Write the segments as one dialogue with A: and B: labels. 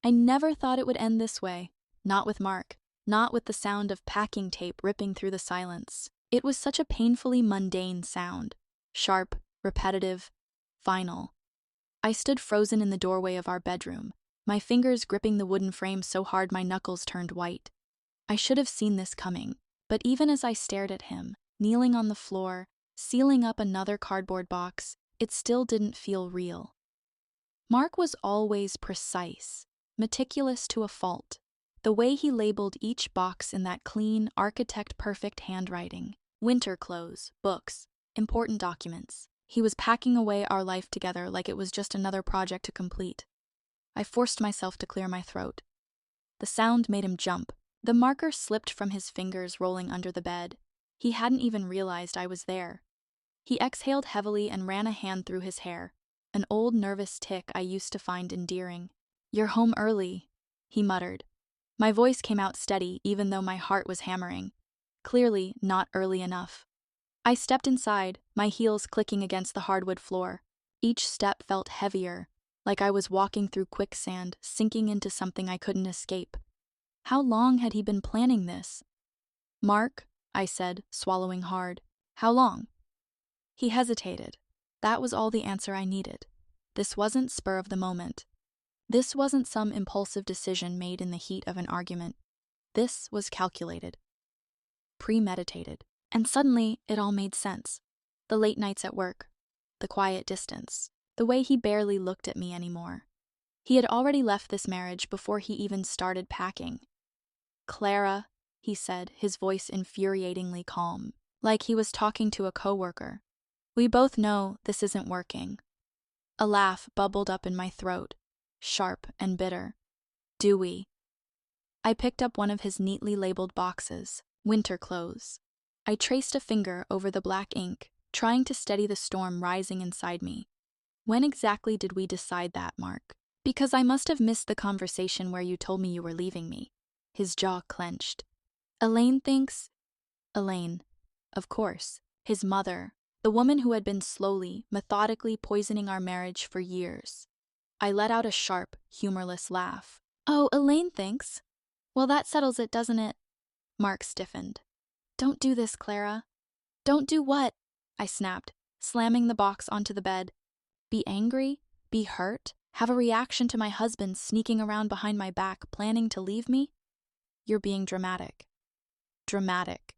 A: I never thought it would end this way. Not with Mark. Not with the sound of packing tape ripping through the silence. It was such a painfully mundane sound. Sharp, repetitive, final. I stood frozen in the doorway of our bedroom, my fingers gripping the wooden frame so hard my knuckles turned white. I should have seen this coming, but even as I stared at him, kneeling on the floor, sealing up another cardboard box, it still didn't feel real. Mark was always precise, meticulous to a fault. The way he labeled each box in that clean, architect-perfect handwriting. Winter clothes, books, important documents. He was packing away our life together like it was just another project to complete. I forced myself to clear my throat. The sound made him jump. The marker slipped from his fingers, rolling under the bed. He hadn't even realized I was there. He exhaled heavily and ran a hand through his hair, an old nervous tic I used to find endearing. "You're home early," he muttered. My voice came out steady even though my heart was hammering. Clearly not early enough. I stepped inside, my heels clicking against the hardwood floor. Each step felt heavier, like I was walking through quicksand, sinking into something I couldn't escape. How long had he been planning this? "Mark," I said, swallowing hard. "How long?" He hesitated. That was all the answer I needed. This wasn't spur of the moment. This wasn't some impulsive decision made in the heat of an argument. This was calculated, premeditated. And suddenly, it all made sense. The late nights at work, the quiet distance, the way he barely looked at me anymore. He had already left this marriage before he even started packing. "Clara," he said, his voice infuriatingly calm, like he was talking to a coworker. "We both know this isn't working." A laugh bubbled up in my throat, sharp and bitter. "Do we?" I picked up one of his neatly labeled boxes, winter clothes. I traced a finger over the black ink, trying to steady the storm rising inside me. "When exactly did we decide that, Mark? Because I must have missed the conversation where you told me you were leaving me." His jaw clenched. "Elaine thinks—" Elaine. Of course. His mother. The woman who had been slowly, methodically poisoning our marriage for years. I let out a sharp, humorless laugh. "Oh, Elaine thinks? Well, that settles it, doesn't it?" Mark stiffened. "Don't do this, Clara." "Don't do what?" I snapped, slamming the box onto the bed. "Be angry? Be hurt? Have a reaction to my husband sneaking around behind my back, planning to leave me? You're being dramatic." Dramatic.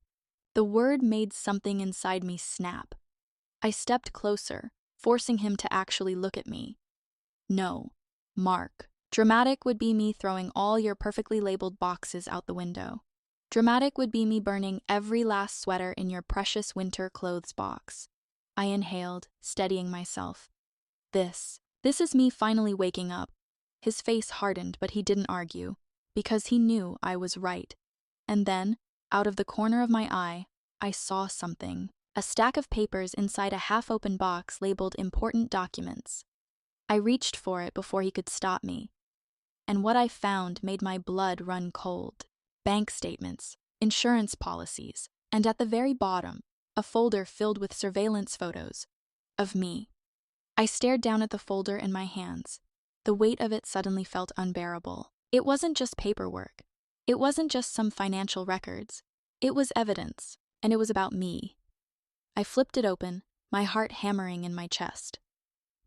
A: The word made something inside me snap. I stepped closer, forcing him to actually look at me. "No, Mark. Dramatic would be me throwing all your perfectly labeled boxes out the window. Dramatic would be me burning every last sweater in your precious winter clothes box." I inhaled, steadying myself. This is me finally waking up. His face hardened, but he didn't argue, because he knew I was right. And then, out of the corner of my eye, I saw something. A stack of papers inside a half-open box labeled important documents. I reached for it before he could stop me. And what I found made my blood run cold. Bank statements, insurance policies, and at the very bottom, a folder filled with surveillance photos of me. I stared down at the folder in my hands. The weight of it suddenly felt unbearable. It wasn't just paperwork. It wasn't just some financial records. It was evidence, and it was about me. I flipped it open, my heart hammering in my chest.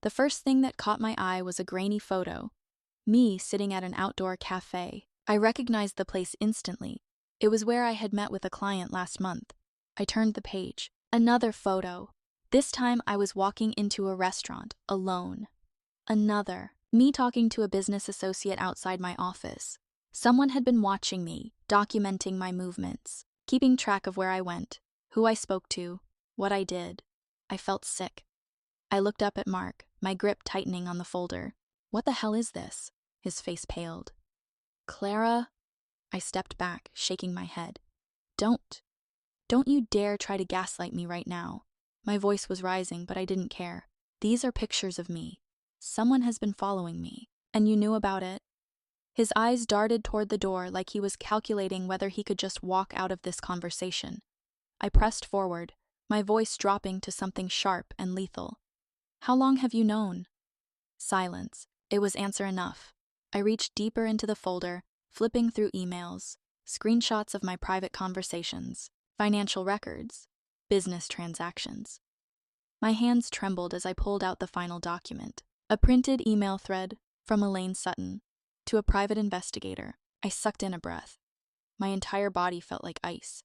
A: The first thing that caught my eye was a grainy photo. Me sitting at an outdoor cafe. I recognized the place instantly. It was where I had met with a client last month. I turned the page. Another photo. This time I was walking into a restaurant, alone. Another. Me talking to a business associate outside my office. Someone had been watching me, documenting my movements, keeping track of where I went, who I spoke to, what I did. I felt sick. I looked up at Mark, my grip tightening on the folder. "What the hell is this?" His face paled. "Clara?" I stepped back, shaking my head. Don't you dare try to gaslight me right now." My voice was rising, but I didn't care. "These are pictures of me. Someone has been following me, and you knew about it." His eyes darted toward the door like he was calculating whether he could just walk out of this conversation. I pressed forward, my voice dropping to something sharp and lethal. "How long have you known?" Silence. It was answer enough. I reached deeper into the folder, flipping through emails, screenshots of my private conversations, financial records, business transactions. My hands trembled as I pulled out the final document. A printed email thread from Elaine Sutton to a private investigator. I sucked in a breath. My entire body felt like ice.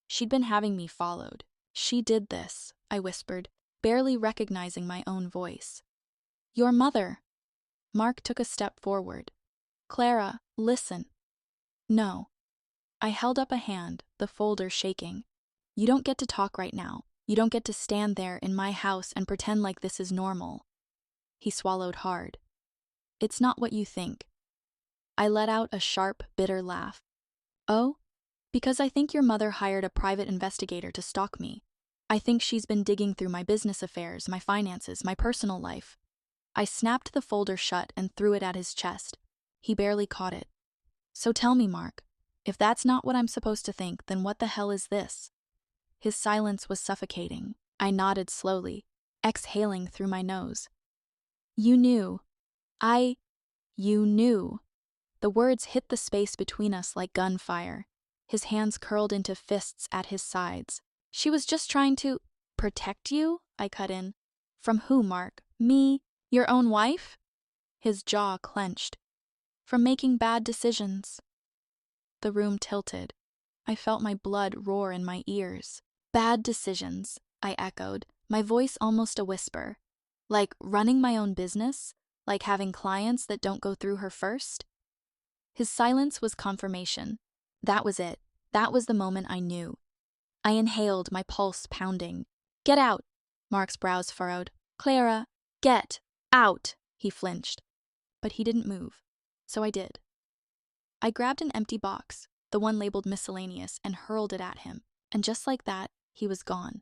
A: She'd been having me followed. She did this, I whispered, barely recognizing my own voice. Your mother. Mark took a step forward. Clara, listen. No. I held up a hand, the folder shaking. You don't get to talk right now. You don't get to stand there in my house and pretend like this is normal. He swallowed hard. It's not what you think. I let out a sharp, bitter laugh. Oh? Because I think your mother hired a private investigator to stalk me. I think she's been digging through my business affairs, my finances, my personal life. I snapped the folder shut and threw it at his chest. He barely caught it. So tell me, Mark, if that's not what I'm supposed to think, then what the hell is this? His silence was suffocating. I nodded slowly, exhaling through my nose. You knew. You knew. The words hit the space between us like gunfire. His hands curled into fists at his sides. She was just trying to protect you, I cut in. From who, Mark? Me? Your own wife? His jaw clenched. From making bad decisions. The room tilted. I felt my blood roar in my ears. Bad decisions, I echoed, my voice almost a whisper. Like running my own business? Like having clients that don't go through her first? His silence was confirmation. That was it. That was the moment I knew. I inhaled, my pulse pounding. Get out! Mark's brows furrowed. Clara, get out! He flinched. But he didn't move. So I did. I grabbed an empty box, the one labeled miscellaneous, and hurled it at him. And just like that, he was gone.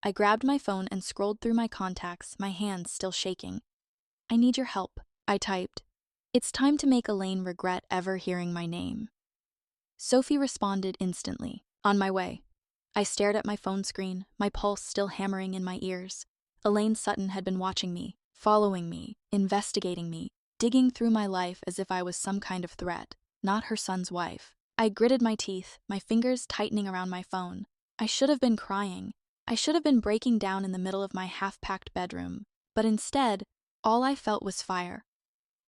A: I grabbed my phone and scrolled through my contacts, my hands still shaking. I need your help, I typed. It's time to make Elaine regret ever hearing my name. Sophie responded instantly. On my way. I stared at my phone screen, my pulse still hammering in my ears. Elaine Sutton had been watching me, following me, investigating me, digging through my life as if I was some kind of threat, not her son's wife. I gritted my teeth, my fingers tightening around my phone. I should have been crying. I should have been breaking down in the middle of my half-packed bedroom. But instead, all I felt was fire.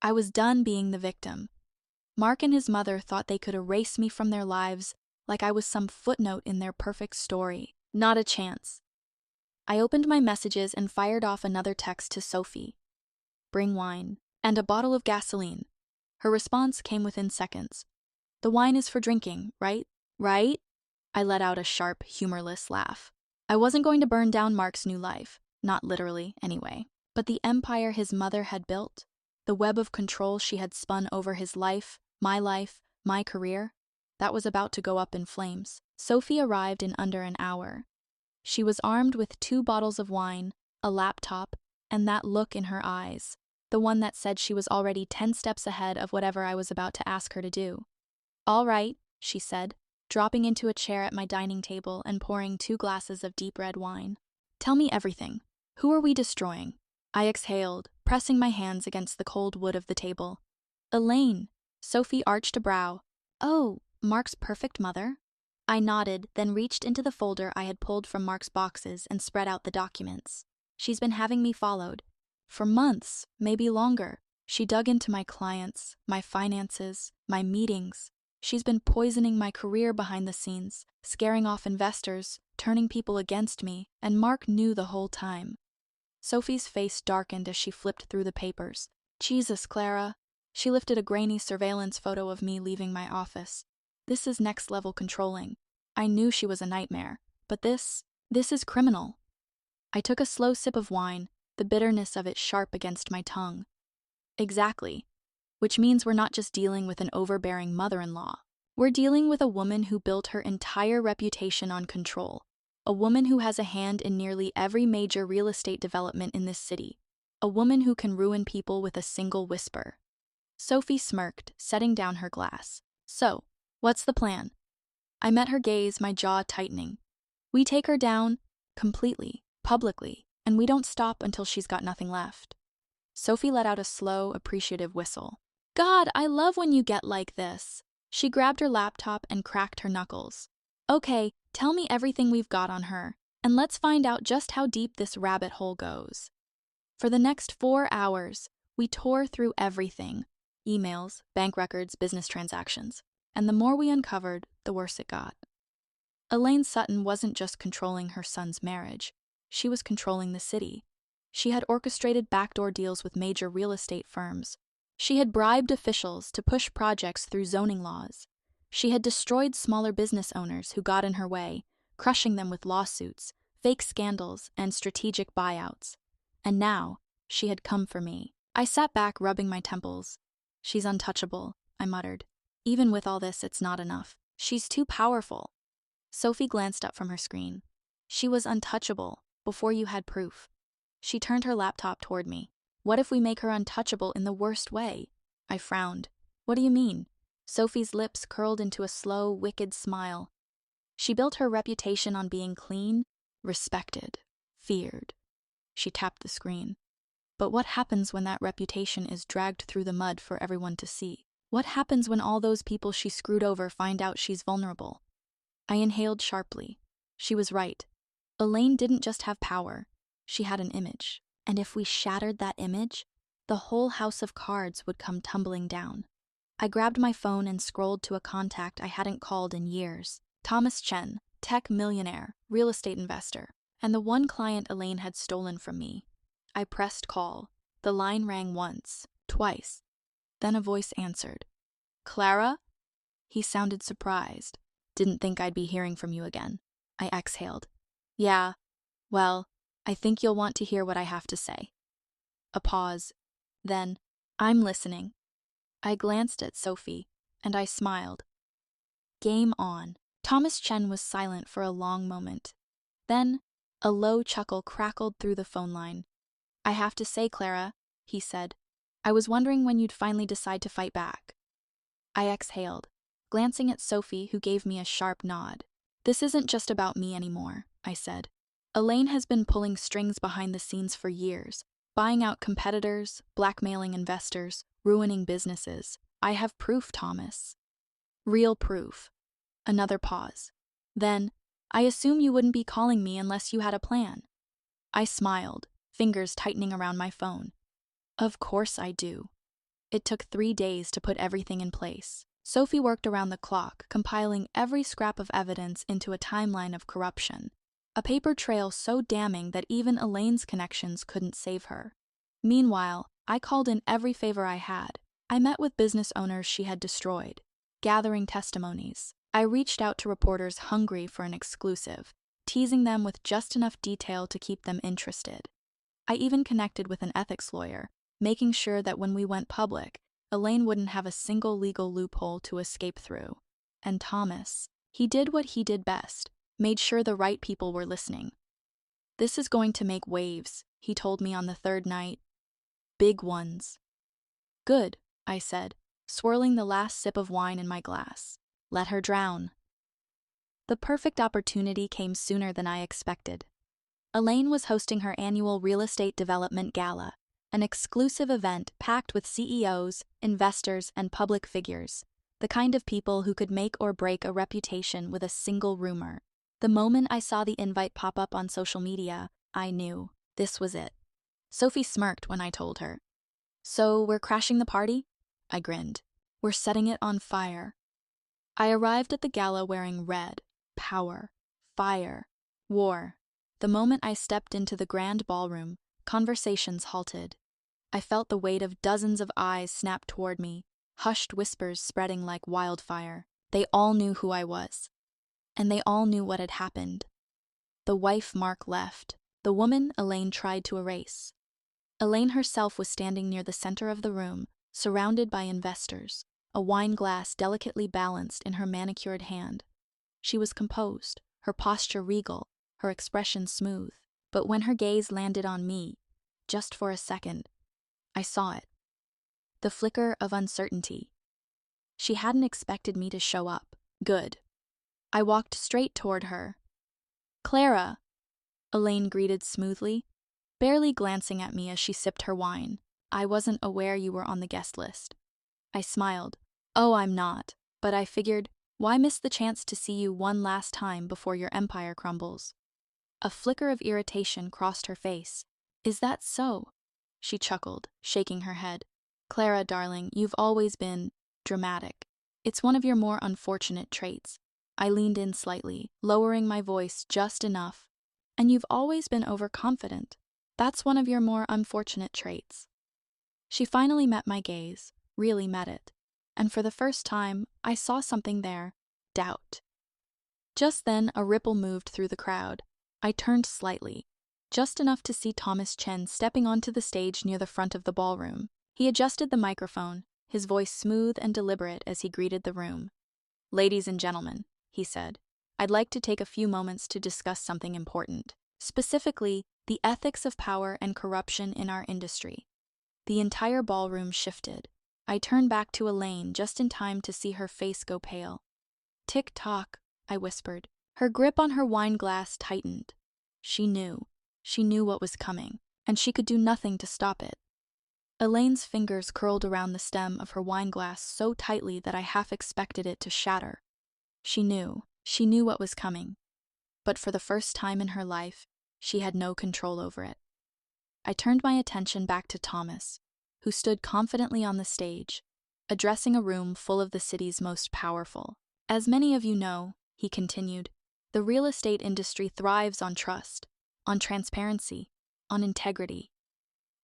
A: I was done being the victim. Mark and his mother thought they could erase me from their lives like I was some footnote in their perfect story. Not a chance. I opened my messages and fired off another text to Sophie. Bring wine. And a bottle of gasoline. Her response came within seconds. The wine is for drinking, right? Right? I let out a sharp, humorless laugh. I wasn't going to burn down Mark's new life. Not literally, anyway. But the empire his mother had built, the web of control she had spun over his life, my career, that was about to go up in flames. Sophie arrived in under an hour. She was armed with 2 bottles of wine, a laptop, and that look in her eyes, the one that said she was already 10 steps ahead of whatever I was about to ask her to do. All right, she said, dropping into a chair at my dining table and pouring 2 glasses of deep red wine. Tell me everything. Who are we destroying? I exhaled, pressing my hands against the cold wood of the table. Elaine. Sophie arched a brow. Oh, Mark's perfect mother? I nodded, then reached into the folder I had pulled from Mark's boxes and spread out the documents. She's been having me followed. For months, maybe longer. She dug into my clients, my finances, my meetings. She's been poisoning my career behind the scenes, scaring off investors, turning people against me, and Mark knew the whole time. Sophie's face darkened as she flipped through the papers. Jesus, Clara. She lifted a grainy surveillance photo of me leaving my office. This is next-level controlling. I knew she was a nightmare, but this is criminal. I took a slow sip of wine, the bitterness of it sharp against my tongue. Exactly. Which means we're not just dealing with an overbearing mother-in-law. We're dealing with a woman who built her entire reputation on control. A woman who has a hand in nearly every major real estate development in this city. A woman who can ruin people with a single whisper. Sophie smirked, setting down her glass. So, what's the plan? I met her gaze, my jaw tightening. We take her down, completely, publicly, and we don't stop until she's got nothing left. Sophie let out a slow, appreciative whistle. God, I love when you get like this. She grabbed her laptop and cracked her knuckles. Okay, tell me everything we've got on her, and let's find out just how deep this rabbit hole goes. For the next 4 hours, we tore through everything. Emails, bank records, business transactions. And the more we uncovered, the worse it got. Elaine Sutton wasn't just controlling her son's marriage. She was controlling the city. She had orchestrated backdoor deals with major real estate firms. She had bribed officials to push projects through zoning laws. She had destroyed smaller business owners who got in her way, crushing them with lawsuits, fake scandals, and strategic buyouts. And now, she had come for me. I sat back, rubbing my temples. She's untouchable, I muttered. Even with all this, it's not enough. She's too powerful. Sophie glanced up from her screen. She was untouchable, before you had proof. She turned her laptop toward me. What if we make her untouchable in the worst way? I frowned. What do you mean? Sophie's lips curled into a slow, wicked smile. She built her reputation on being clean, respected, feared. She tapped the screen. But what happens when that reputation is dragged through the mud for everyone to see? What happens when all those people she screwed over find out she's vulnerable? I inhaled sharply. She was right. Elaine didn't just have power. She had an image. And if we shattered that image, the whole house of cards would come tumbling down. I grabbed my phone and scrolled to a contact I hadn't called in years. Thomas Chen, tech millionaire, real estate investor, and the one client Elaine had stolen from me. I pressed call. The line rang once, twice. Then a voice answered. Clara? He sounded surprised. Didn't think I'd be hearing from you again. I exhaled. Yeah, well, I think you'll want to hear what I have to say. A pause. Then, I'm listening. I glanced at Sophie, and I smiled. Game on. Thomas Chen was silent for a long moment. Then, a low chuckle crackled through the phone line. I have to say, Clara, he said, I was wondering when you'd finally decide to fight back. I exhaled, glancing at Sophie, who gave me a sharp nod. This isn't just about me anymore, I said. Elaine has been pulling strings behind the scenes for years, buying out competitors, blackmailing investors, ruining businesses. I have proof, Thomas. Real proof. Another pause. Then, I assume you wouldn't be calling me unless you had a plan. I smiled, fingers tightening around my phone. Of course I do. It took 3 days to put everything in place. Sophie worked around the clock, compiling every scrap of evidence into a timeline of corruption. A paper trail so damning that even Elaine's connections couldn't save her. Meanwhile, I called in every favor I had. I met with business owners she had destroyed, gathering testimonies. I reached out to reporters hungry for an exclusive, teasing them with just enough detail to keep them interested. I even connected with an ethics lawyer, making sure that when we went public, Elaine wouldn't have a single legal loophole to escape through. And Thomas, he did what he did best, made sure the right people were listening. This is going to make waves, he told me on the 3rd night. Big ones. Good, I said, swirling the last sip of wine in my glass. Let her drown. The perfect opportunity came sooner than I expected. Elaine was hosting her annual real estate development gala, an exclusive event packed with CEOs, investors, and public figures, the kind of people who could make or break a reputation with a single rumor. The moment I saw the invite pop up on social media, I knew this was it. Sophie smirked when I told her. So we're crashing the party? I grinned. We're setting it on fire. I arrived at the gala wearing red, power, fire, war. The moment I stepped into the grand ballroom, conversations halted. I felt the weight of dozens of eyes snap toward me, hushed whispers spreading like wildfire. They all knew who I was. And they all knew what had happened. The wife Mark left, the woman Elaine tried to erase. Elaine herself was standing near the center of the room, surrounded by investors, a wine glass delicately balanced in her manicured hand. She was composed, her posture regal, her expression smooth. But when her gaze landed on me, just for a second, I saw it. The flicker of uncertainty. She hadn't expected me to show up. Good. I walked straight toward her. Clara, Elaine greeted smoothly, barely glancing at me as she sipped her wine. I wasn't aware you were on the guest list. I smiled. Oh, I'm not. But I figured, why miss the chance to see you one last time before your empire crumbles? A flicker of irritation crossed her face. Is that so? She chuckled, shaking her head. Clara, darling, you've always been dramatic. It's one of your more unfortunate traits. I leaned in slightly, lowering my voice just enough. And you've always been overconfident. That's one of your more unfortunate traits. She finally met my gaze, really met it. And for the first time, I saw something there. Doubt. Just then, a ripple moved through the crowd. I turned slightly, just enough to see Thomas Chen stepping onto the stage near the front of the ballroom. He adjusted the microphone, his voice smooth and deliberate as he greeted the room. Ladies and gentlemen, he said, I'd like to take a few moments to discuss something important, specifically the ethics of power and corruption in our industry. The entire ballroom shifted. I turned back to Elaine just in time to see her face go pale. Tick-tock, I whispered. Her grip on her wine glass tightened. She knew what was coming, and she could do nothing to stop it. Elaine's fingers curled around the stem of her wine glass so tightly that I half expected it to shatter. She knew what was coming. But for the first time in her life, she had no control over it. I turned my attention back to Thomas, who stood confidently on the stage, addressing a room full of the city's most powerful. As many of you know, he continued, the real estate industry thrives on trust, on transparency, on integrity.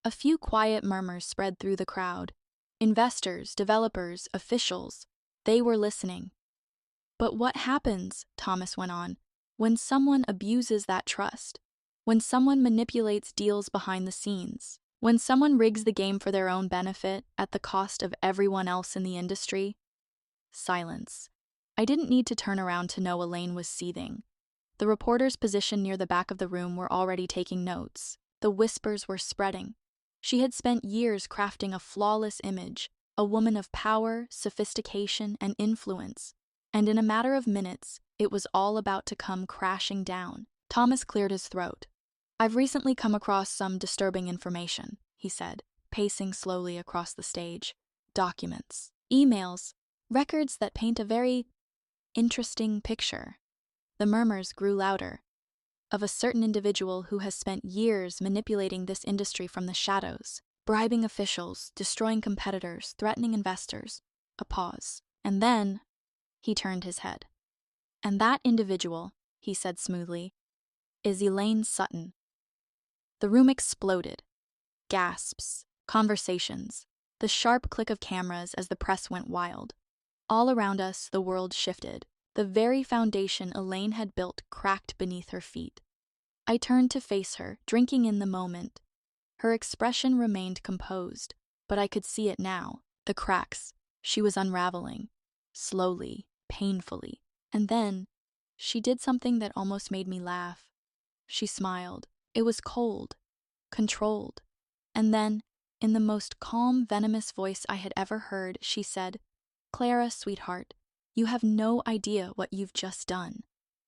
A: A few quiet murmurs spread through the crowd. Investors, developers, officials, they were listening. But what happens, Thomas went on, when someone abuses that trust? When someone manipulates deals behind the scenes? When someone rigs the game for their own benefit at the cost of everyone else in the industry? Silence. I didn't need to turn around to know Elaine was seething. The reporters positioned near the back of the room were already taking notes. The whispers were spreading. She had spent years crafting a flawless image, a woman of power, sophistication, and influence. And in a matter of minutes, it was all about to come crashing down. Thomas cleared his throat. I've recently come across some disturbing information, he said, pacing slowly across the stage. Documents, emails, records that paint a very interesting picture. The murmurs grew louder. Of a certain individual who has spent years manipulating this industry from the shadows, bribing officials, destroying competitors, threatening investors. A pause. And then, he turned his head. And that individual, he said smoothly, is Elaine Sutton. The room exploded. Gasps, conversations, the sharp click of cameras as the press went wild. All around us, the world shifted. The very foundation Elaine had built cracked beneath her feet. I turned to face her, drinking in the moment. Her expression remained composed, but I could see it now. The cracks. She was unraveling. Slowly, painfully. And then, she did something that almost made me laugh. She smiled. It was cold, controlled. And then, in the most calm, venomous voice I had ever heard, she said, Clara, sweetheart, you have no idea what you've just done.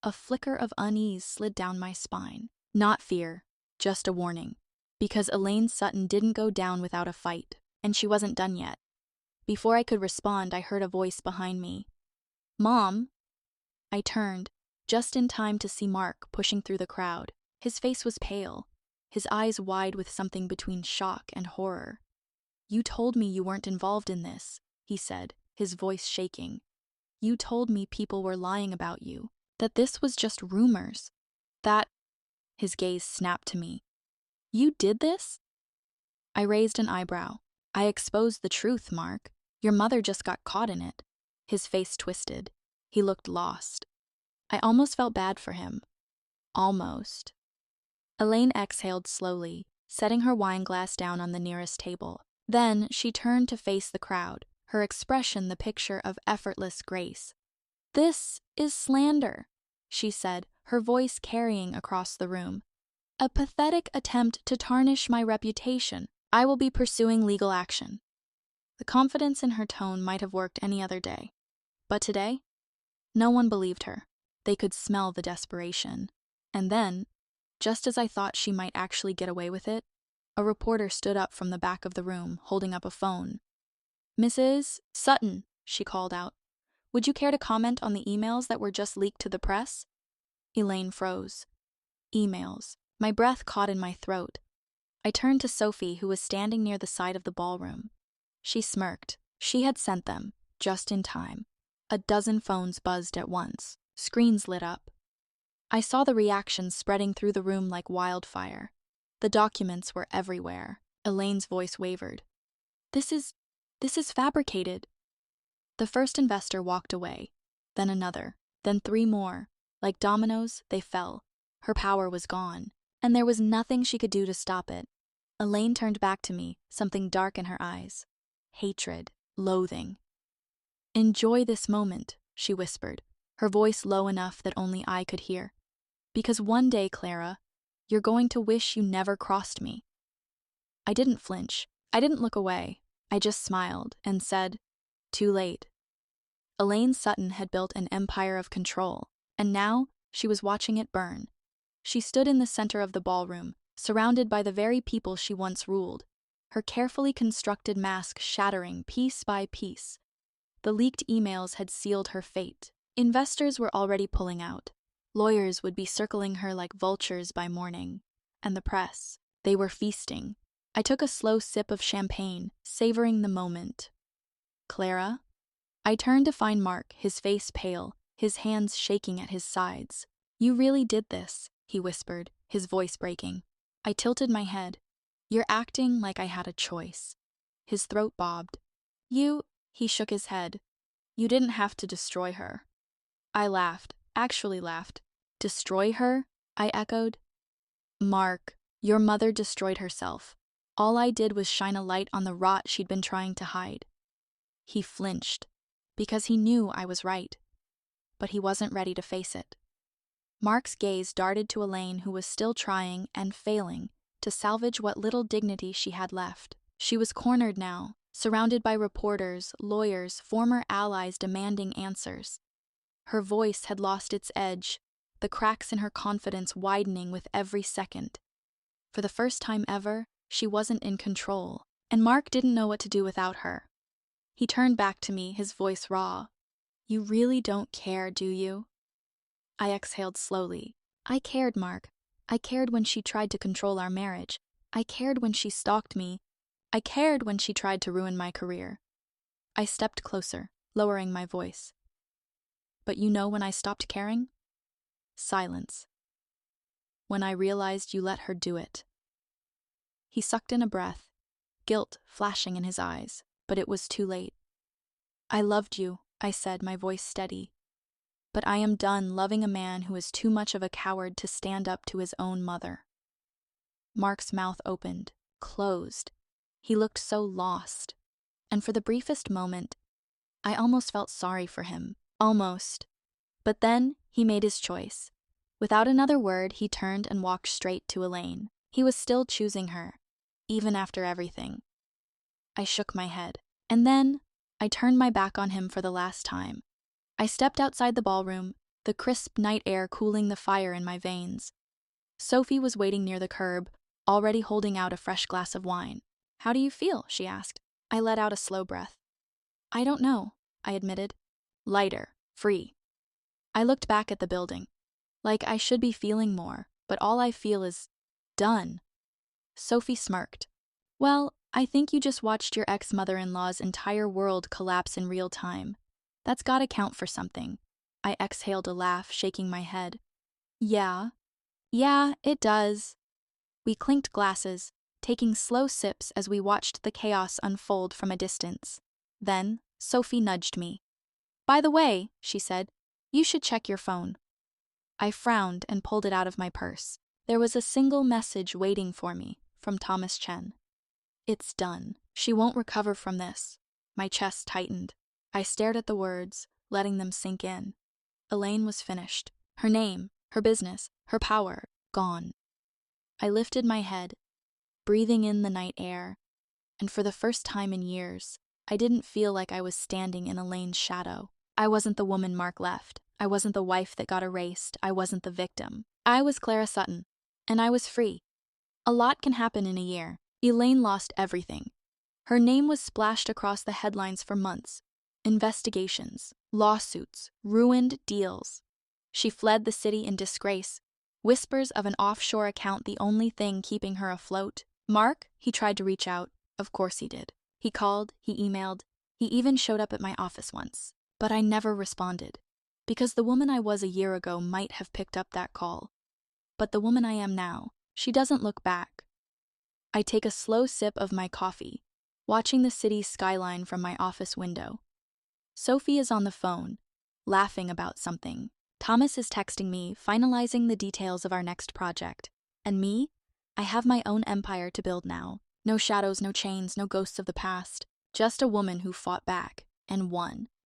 A: A flicker of unease slid down my spine. Not fear, just a warning. Because Elaine Sutton didn't go down without a fight, and she wasn't done yet. Before I could respond, I heard a voice behind me. Mom? I turned, just in time to see Mark pushing through the crowd. His face was pale, his eyes wide with something between shock and horror. You told me you weren't involved in this, he said, his voice shaking. You told me people were lying about you, that this was just rumors, that... His gaze snapped to me. You did this? I raised an eyebrow. I exposed the truth, Mark. Your mother just got caught in it. His face twisted. He looked lost. I almost felt bad for him. Almost. Elaine exhaled slowly, setting her wine glass down on the nearest table. Then she turned to face the crowd, her expression the picture of effortless grace. This is slander, she said, her voice carrying across the room. A pathetic attempt to tarnish my reputation. I will be pursuing legal action. The confidence in her tone might have worked any other day. But today, no one believed her. They could smell the desperation. And then, just as I thought she might actually get away with it, a reporter stood up from the back of the room, holding up a phone. Mrs. Sutton, she called out. Would you care to comment on the emails that were just leaked to the press? Elaine froze. Emails. My breath caught in my throat. I turned to Sophie, who was standing near the side of the ballroom. She smirked. She had sent them, just in time. A dozen phones buzzed at once. Screens lit up. I saw the reactions spreading through the room like wildfire. The documents were everywhere. Elaine's voice wavered. This is fabricated. The first investor walked away, then another, then 3 more. Like dominoes, they fell. Her power was gone, and there was nothing she could do to stop it. Elaine turned back to me, something dark in her eyes. Hatred, loathing. Enjoy this moment, she whispered, her voice low enough that only I could hear. Because one day, Clara, you're going to wish you never crossed me. I didn't flinch. I didn't look away. I just smiled and said, too late. Elaine Sutton had built an empire of control, and now she was watching it burn. She stood in the center of the ballroom, surrounded by the very people she once ruled, her carefully constructed mask shattering piece by piece. The leaked emails had sealed her fate. Investors were already pulling out. Lawyers would be circling her like vultures by morning. And the press, they were feasting. I took a slow sip of champagne, savoring the moment. Clara? I turned to find Mark, his face pale, his hands shaking at his sides. You really did this, he whispered, his voice breaking. I tilted my head. You're acting like I had a choice. His throat bobbed. He shook his head. You didn't have to destroy her. I laughed, actually laughed. Destroy her? I echoed. Mark, your mother destroyed herself. All I did was shine a light on the rot she'd been trying to hide. He flinched, because he knew I was right. But he wasn't ready to face it. Mark's gaze darted to Elaine, who was still trying and failing to salvage what little dignity she had left. She was cornered now, surrounded by reporters, lawyers, former allies demanding answers. Her voice had lost its edge, the cracks in her confidence widening with every second. For the first time ever, she wasn't in control, and Mark didn't know what to do without her. He turned back to me, his voice raw. You really don't care, do you? I exhaled slowly. I cared, Mark. I cared when she tried to control our marriage. I cared when she stalked me. I cared when she tried to ruin my career. I stepped closer, lowering my voice. But you know when I stopped caring? Silence. When I realized you let her do it. He sucked in a breath, guilt flashing in his eyes, but it was too late. I loved you, I said, my voice steady. But I am done loving a man who is too much of a coward to stand up to his own mother. Mark's mouth opened, closed. He looked so lost. And for the briefest moment, I almost felt sorry for him. Almost. But then he made his choice. Without another word, he turned and walked straight to Elaine. He was still choosing her, even after everything. I shook my head. And then I turned my back on him for the last time. I stepped outside the ballroom, the crisp night air cooling the fire in my veins. Sophie was waiting near the curb, already holding out a fresh glass of wine. How do you feel? She asked. I let out a slow breath. I don't know, I admitted. Lighter, free. I looked back at the building. Like I should be feeling more, but all I feel is done. Sophie smirked. Well, I think you just watched your ex-mother-in-law's entire world collapse in real time. That's gotta count for something. I exhaled a laugh, shaking my head. Yeah, it does. We clinked glasses, taking slow sips as we watched the chaos unfold from a distance. Then, Sophie nudged me. By the way, she said, you should check your phone. I frowned and pulled it out of my purse. There was a single message waiting for me, from Thomas Chen. It's done. She won't recover from this. My chest tightened. I stared at the words, letting them sink in. Elaine was finished. Her name, her business, her power, gone. I lifted my head, breathing in the night air, and for the first time in years, I didn't feel like I was standing in Elaine's shadow. I wasn't the woman Mark left. I wasn't the wife that got erased. I wasn't the victim. I was Clara Sutton, and I was free. A lot can happen in a year. Elaine lost everything. Her name was splashed across the headlines for months. Investigations, lawsuits, ruined deals. She fled the city in disgrace, whispers of an offshore account the only thing keeping her afloat. Mark, he tried to reach out. Of course he did. He called, he emailed, he even showed up at my office once. But I never responded. Because the woman I was a year ago might have picked up that call. But the woman I am now, she doesn't look back. I take a slow sip of my coffee, watching the city's skyline from my office window. Sophie is on the phone, laughing about something. Thomas is texting me, finalizing the details of our next project. And me? I have my own empire to build now. No shadows, no chains, no ghosts of the past. Just a woman who fought back and won.